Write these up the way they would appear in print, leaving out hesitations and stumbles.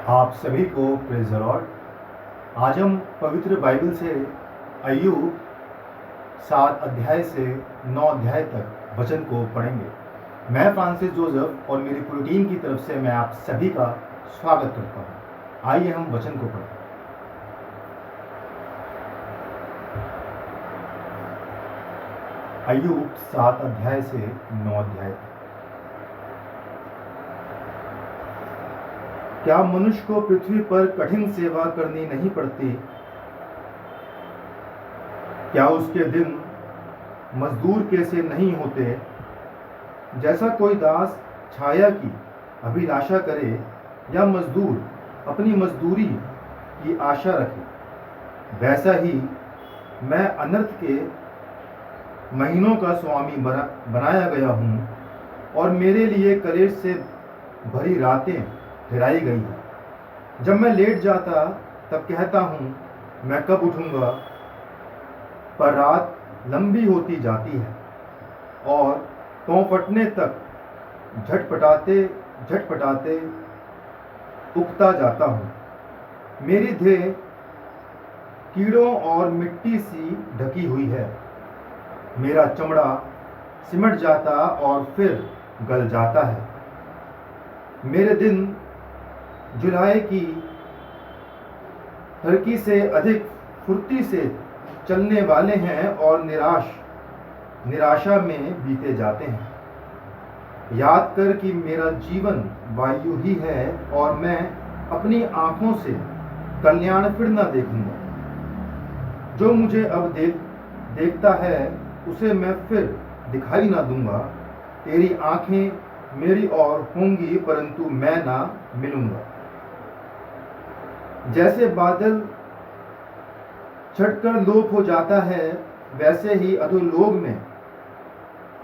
आप सभी को प्रेज़ द लॉर्ड। आज हम पवित्र बाइबल से अय्यूब 7 अध्याय से 9 अध्याय तक वचन को पढ़ेंगे। मैं फ्रांसिस जोसेफ और मेरी पूरी टीम की तरफ से मैं आप सभी का स्वागत करता हूँ। आइए हम वचन को पढ़ें। अय्यूब 7 अध्याय से 9 अध्याय तक। क्या मनुष्य को पृथ्वी पर कठिन सेवा करनी नहीं पड़ती? क्या उसके दिन मजदूर कैसे नहीं होते? जैसा कोई दास छाया की अभिलाषा करे या मजदूर अपनी मजदूरी की आशा रखे, वैसा ही मैं अनर्थ के महीनों का स्वामी बनाया गया हूँ और मेरे लिए कलेश से भरी रातें ठहराई गई हैं। जब मैं लेट जाता तब कहता हूँ मैं कब उठूँगा, पर रात लंबी होती जाती है और पाँव फटने तक झटपटाते झटपटाते उगता जाता हूँ। मेरी देह कीड़ों और मिट्टी सी ढकी हुई है। मेरा चमड़ा सिमट जाता और फिर गल जाता है। मेरे दिन जुलाई की हरकी से अधिक फुर्ती से चलने वाले हैं और निराशा में बीते जाते हैं। याद कर कि मेरा जीवन वायु ही है और मैं अपनी आंखों से कल्याण फिर न देखूंगा। जो मुझे अब देखता है उसे मैं फिर दिखाई ना दूंगा। तेरी आंखें मेरी ओर होंगी परंतु मैं ना मिलूंगा। जैसे बादल छटकर लोप हो जाता है, वैसे ही अधोलोक में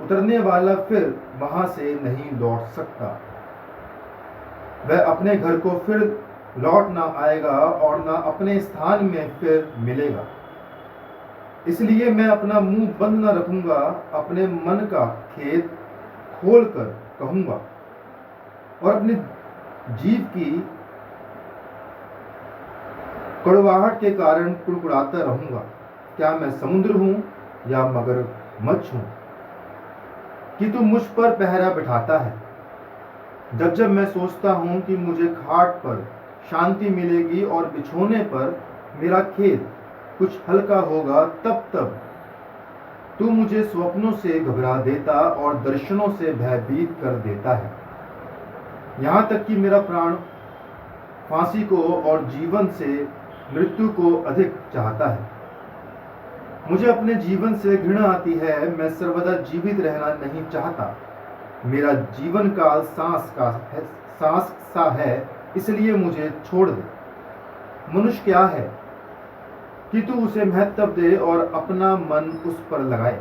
उतरने वाला फिर वहां से नहीं लौट सकता। वह अपने घर को फिर लौट ना आएगा और ना अपने स्थान में फिर मिलेगा। इसलिए मैं अपना मुंह बंद न रखूंगा, अपने मन का खेद खोलकर कहूंगा और अपने जीव की कड़वाहट के कारण कुड़कुड़ाता रहूंगा। क्या मैं समुद्र हूं या मगरमच्छ हूं कि तू मुझ पर पहरा बिठाता है? जब जब मैं सोचता हूं कि मुझे खाट पर शांति मिलेगी और बिछोने पर मेरा खेद कुछ हल्का होगा, तब तब तू मुझे स्वप्नों से घबरा देता और दर्शनों से भयभीत कर देता है। यहाँ तक कि मेरा प्राण फांसी को और जीवन से मृत्यु को अधिक चाहता है। मुझे अपने जीवन से घृणा आती है। मैं सर्वदा जीवित रहना नहीं चाहता। मेरा जीवन काल सांस सा है, इसलिए मुझे छोड़ दे। मनुष्य क्या है कि तू उसे महत्व दे और अपना मन उस पर लगाए,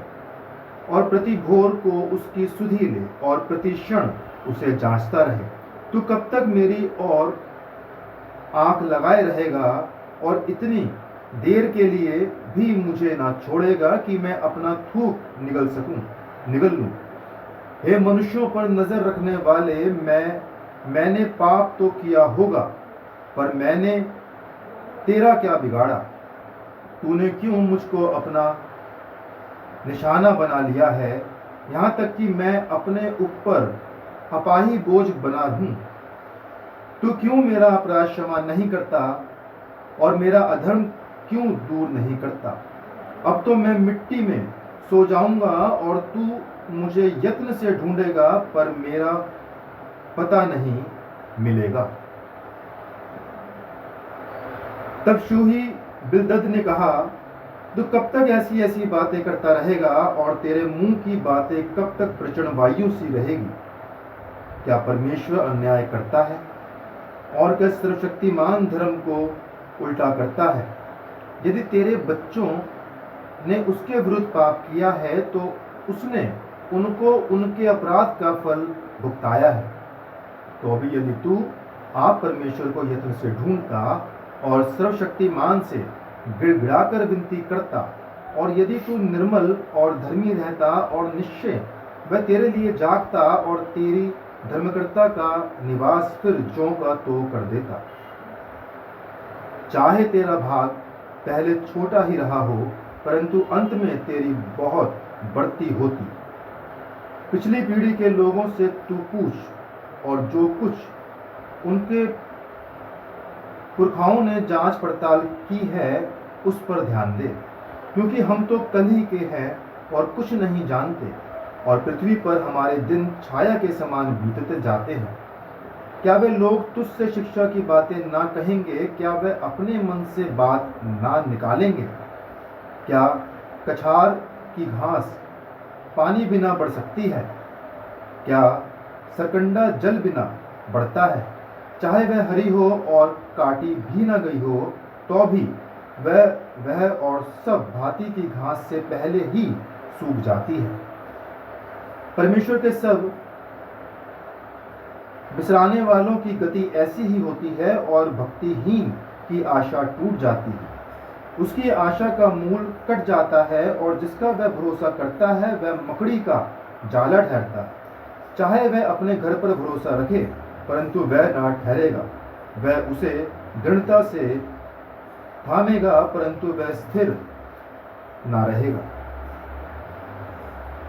और प्रति भोर को उसकी सुधि ले और प्रति क्षण उसे जांचता रहे। तू कब तक मेरी ओर आंख लगाए रहेगा और इतनी देर के लिए भी मुझे ना छोड़ेगा कि मैं अपना थूक निगल लूं। हे मनुष्यों पर नजर रखने वाले, मैंने पाप तो किया होगा, पर मैंने तेरा क्या बिगाड़ा? तूने क्यों मुझको अपना निशाना बना लिया है, यहाँ तक कि मैं अपने ऊपर अपाही बोझ बना हूं। तू क्यों मेरा अपराध क्षमा नहीं करता और मेरा अधर्म क्यों दूर नहीं करता? अब तो मैं मिट्टी में सो जाऊंगा और तू मुझे यत्न से ढूंढेगा, पर मेरा पता नहीं मिलेगा। तब शूही बिलदद ने कहा, तू कब तक ऐसी ऐसी बातें करता रहेगा और तेरे मुंह की बातें कब तक प्रचंड वायु सी रहेगी? क्या परमेश्वर अन्याय करता है और क्या सर्वशक्तिमान धर्म को उल्टा करता है? यदि तेरे बच्चों ने उसके विरुद्ध पाप किया है तो उसने उनको उनके अपराध का फल भुगताया है। तो अभी यदि तू आप परमेश्वर को यत्न से ढूंढता और सर्वशक्तिमान से गिड़गिड़ाकर विनती करता, और यदि तू निर्मल और धर्मी रहता और निश्चय वह तेरे लिए जागता और तेरी धर्मकर्ता का निवास फिर ज्यों का तो कर देता। चाहे तेरा भाग पहले छोटा ही रहा हो, परंतु अंत में तेरी बहुत बढ़ती होती। पिछली पीढ़ी के लोगों से तू पूछ और जो कुछ उनके पुरखाओं ने जांच पड़ताल की है उस पर ध्यान दे, क्योंकि हम तो कल ही के हैं और कुछ नहीं जानते, और पृथ्वी पर हमारे दिन छाया के समान बीतते जाते हैं। क्या वे लोग तुझसे शिक्षा की बातें ना कहेंगे? क्या वे अपने मन से बात ना निकालेंगे? क्या कछार की घास पानी बिना बढ़ सकती है? क्या सरकंडा जल बिना बढ़ता है? चाहे वह हरी हो और काटी भी ना गई हो, तो भी वह और सब भांति की घास से पहले ही सूख जाती है। परमेश्वर के सब बिसराने वालों की गति ऐसी ही होती है, और भक्तिहीन की आशा टूट जाती है। उसकी आशा का मूल कट जाता है, और जिसका वह भरोसा करता है वह मकड़ी का जाला ठहरता है। चाहे वह अपने घर पर भरोसा रखे, परंतु वह ना ठहरेगा। वह उसे दृढ़ता से थामेगा, परंतु वह स्थिर ना रहेगा।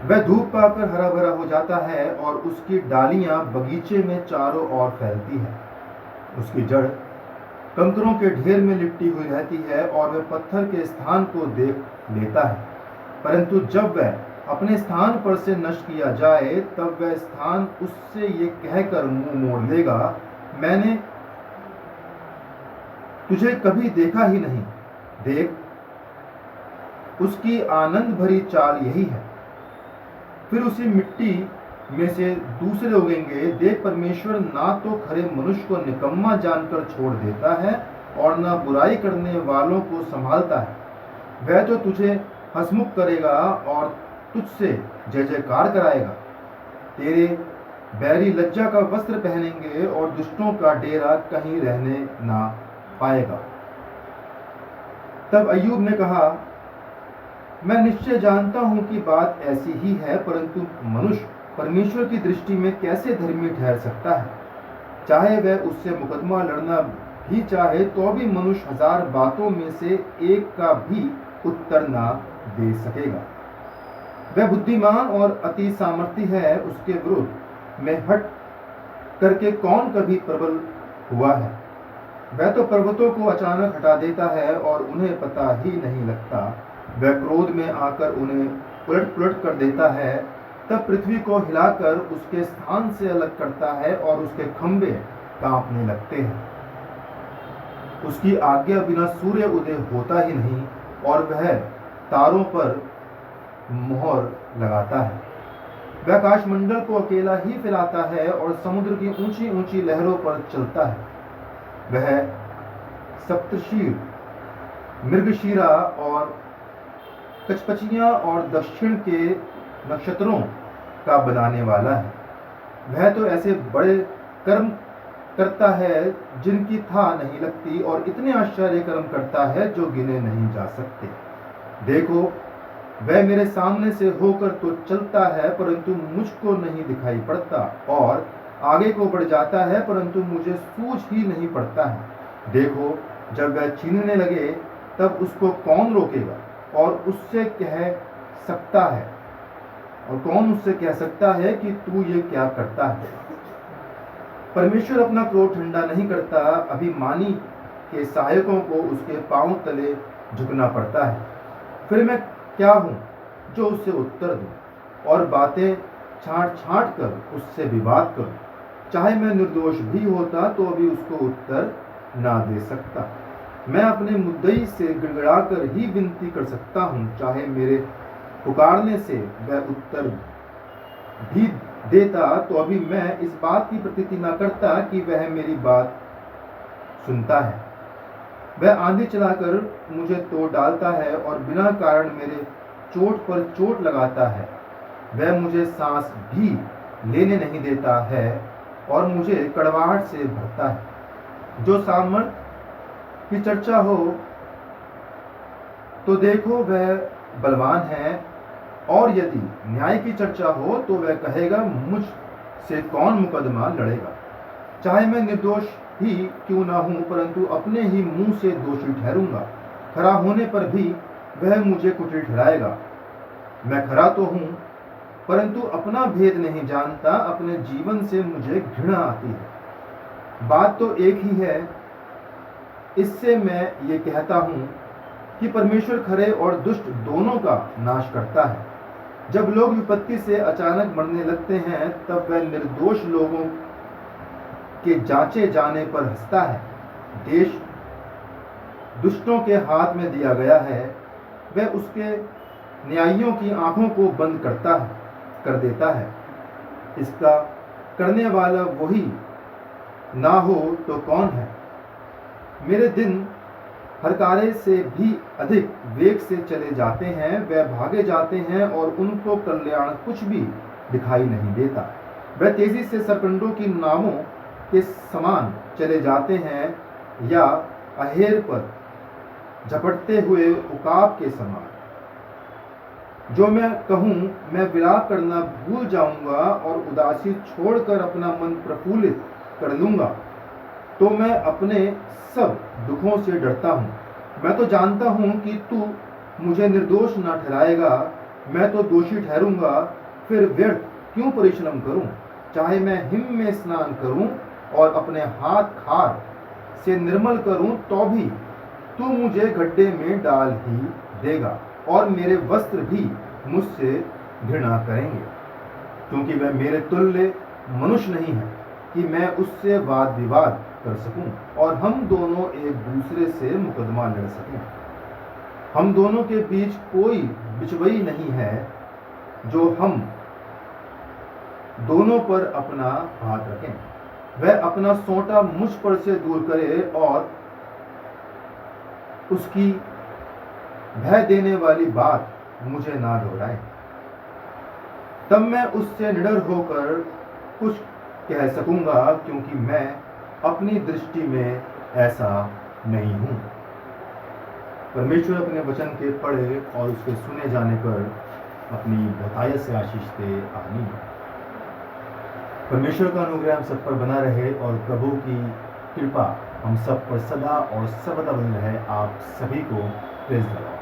वह धूप पाकर हरा भरा हो जाता है, और उसकी डालियां बगीचे में चारों ओर फैलती है। उसकी जड़ कंकरों के ढेर में लिपटी हुई रहती है, और वह पत्थर के स्थान को देख लेता है, परंतु जब वह अपने स्थान पर से नष्ट किया जाए, तब वह स्थान उससे ये कहकर मुंह मोड़ लेगा, मैंने तुझे कभी देखा ही नहीं। देख, उसकी आनंद भरी चाल यही है। फिर उसी मिट्टी में से दूसरे उगेंगे। देख, परमेश्वर ना तो खरे मनुष्य को निकम्मा जानकर छोड़ देता है, और न बुराई करने वालों को संभालता है। वह तो तुझे हंसमुख करेगा और तुझसे जय जयकार कराएगा। तेरे बैरी लज्जा का वस्त्र पहनेंगे, और दुष्टों का डेरा कहीं रहने ना पाएगा। तब अय्यूब ने कहा, मैं निश्चय जानता हूं कि बात ऐसी ही है, परंतु मनुष्य परमेश्वर की दृष्टि में कैसे धर्मी ठहर सकता है? चाहे वह उससे मुकदमा लड़ना भी चाहे, तो भी मनुष्य 1000 बातों में से एक का भी उत्तर ना दे सकेगा। वह बुद्धिमान और अति सामर्थी है, उसके विरुद्ध में हट करके कौन कभी प्रबल हुआ है? वह तो पर्वतों को अचानक हटा देता है, और उन्हें पता ही नहीं लगता। वह क्रोध में आकर उन्हें उलट पुलट कर देता है, तब पृथ्वी को हिलाकर उसके स्थान से अलग करता है, और उसके खंभे कांपने लगते हैं। उसकी आज्ञा बिना सूर्य उदय होता ही नहीं, और वह तारों पर मोहर लगाता है। वह आकाशमंडल को अकेला ही फैलाता है, और समुद्र की ऊंची ऊंची लहरों पर चलता है। वह सप्तशीर, मृगशीरा और कचपचियां और दक्षिण के नक्षत्रों का बनाने वाला है। वह तो ऐसे बड़े कर्म करता है जिनकी था नहीं लगती, और इतने आश्चर्य कर्म करता है जो गिने नहीं जा सकते। देखो, वह मेरे सामने से होकर तो चलता है, परंतु मुझको नहीं दिखाई पड़ता, और आगे को बढ़ जाता है, परंतु मुझे सूझ ही नहीं पड़ता है। देखो, जब वह छीनने लगे, तब उसको कौन रोकेगा? और उससे कह सकता है, और कौन उससे कह सकता है कि तू ये क्या करता है? परमेश्वर अपना क्रोध ठंडा नहीं करता। अभिमानी के सहायकों को उसके पांव तले झुकना पड़ता है। फिर मैं क्या हूं जो उससे उत्तर दूं, और बातें छांट छांट कर उससे विवाद करूं? चाहे मैं निर्दोष भी होता, तो अभी उसको उत्तर ना दे सकता। मैं अपने मुद्दई से गिड़गिड़ाकर ही विनती कर सकता हूं। चाहे मेरे पुकारने से वह उत्तर भी देता, तो अभी मैं इस बात की प्रतीति न करता कि वह मेरी बात सुनता है। वह आंधी चलाकर मुझे तोड़ डालता है, और बिना कारण मेरे चोट पर चोट लगाता है। वह मुझे सांस भी लेने नहीं देता है, और मुझे कड़वाहट से भरता है। जो सामर्थ की चर्चा हो तो देखो वह बलवान है, और यदि न्याय की चर्चा हो तो वह कहेगा, मुझ से कौन मुकदमा लड़ेगा? चाहे मैं निर्दोष ही क्यों ना हूँ, परंतु अपने ही मुंह से दोषी ठहरूंगा। खरा होने पर भी वह मुझे कुटिल ठहराएगा। मैं खरा तो हूँ, परंतु अपना भेद नहीं जानता। अपने जीवन से मुझे घृणा आती है। बात तो एक ही है। इससे मैं ये कहता हूँ कि परमेश्वर खरे और दुष्ट दोनों का नाश करता है। जब लोग विपत्ति से अचानक मरने लगते हैं, तब वह निर्दोष लोगों के जांचे जाने पर हंसता है। देश दुष्टों के हाथ में दिया गया है। वह उसके न्यायियों की आंखों को बंद कर देता है। इसका करने वाला वही ना हो तो कौन है? मेरे दिन हरकारे से भी अधिक वेग से चले जाते हैं। वह भागे जाते हैं और उनको कल्याण कुछ भी दिखाई नहीं देता। वह तेजी से सरकंडों की नावों के समान चले जाते हैं, या अहेर पर झपटते हुए उकाब के समान। जो मैं कहूँ, मैं विलाप करना भूल जाऊंगा और उदासी छोड़कर अपना मन प्रफुल्लित कर लूंगा, तो मैं अपने सब दुखों से डरता हूँ। मैं तो जानता हूँ कि तू मुझे निर्दोष न ठहराएगा। मैं तो दोषी ठहरूंगा, फिर व्यर्थ क्यों परिश्रम करूँ? चाहे मैं हिम में स्नान करूँ और अपने हाथ खार से निर्मल करूँ, तो भी तू मुझे गड्ढे में डाल ही देगा और मेरे वस्त्र भी मुझसे घृणा करेंगे, क्योंकि वह मेरे तुल्य मनुष्य नहीं है कि मैं उससे वाद विवाद कर सकूं और हम दोनों एक दूसरे से मुकदमा लड़ सकें। हम दोनों के बीच कोई बिचवई नहीं है जो हम दोनों पर अपना हाथ रखें। वह अपना सोंटा मुझ पर से दूर करे और उसकी भय देने वाली बात मुझे ना दोहराए। तब मैं उससे निडर होकर कुछ कह सकूंगा, क्योंकि मैं अपनी दृष्टि में ऐसा नहीं हूं। परमेश्वर अपने वचन के पढ़े और उसके सुने जाने पर अपनी बहुतायत से आशीष दे। आमीन। परमेश्वर का अनुग्रह हम सब पर बना रहे और प्रभु की कृपा हम सब पर सदा और सर्वदा बनी रहे। आप सभी को प्रेज़ द लॉर्ड।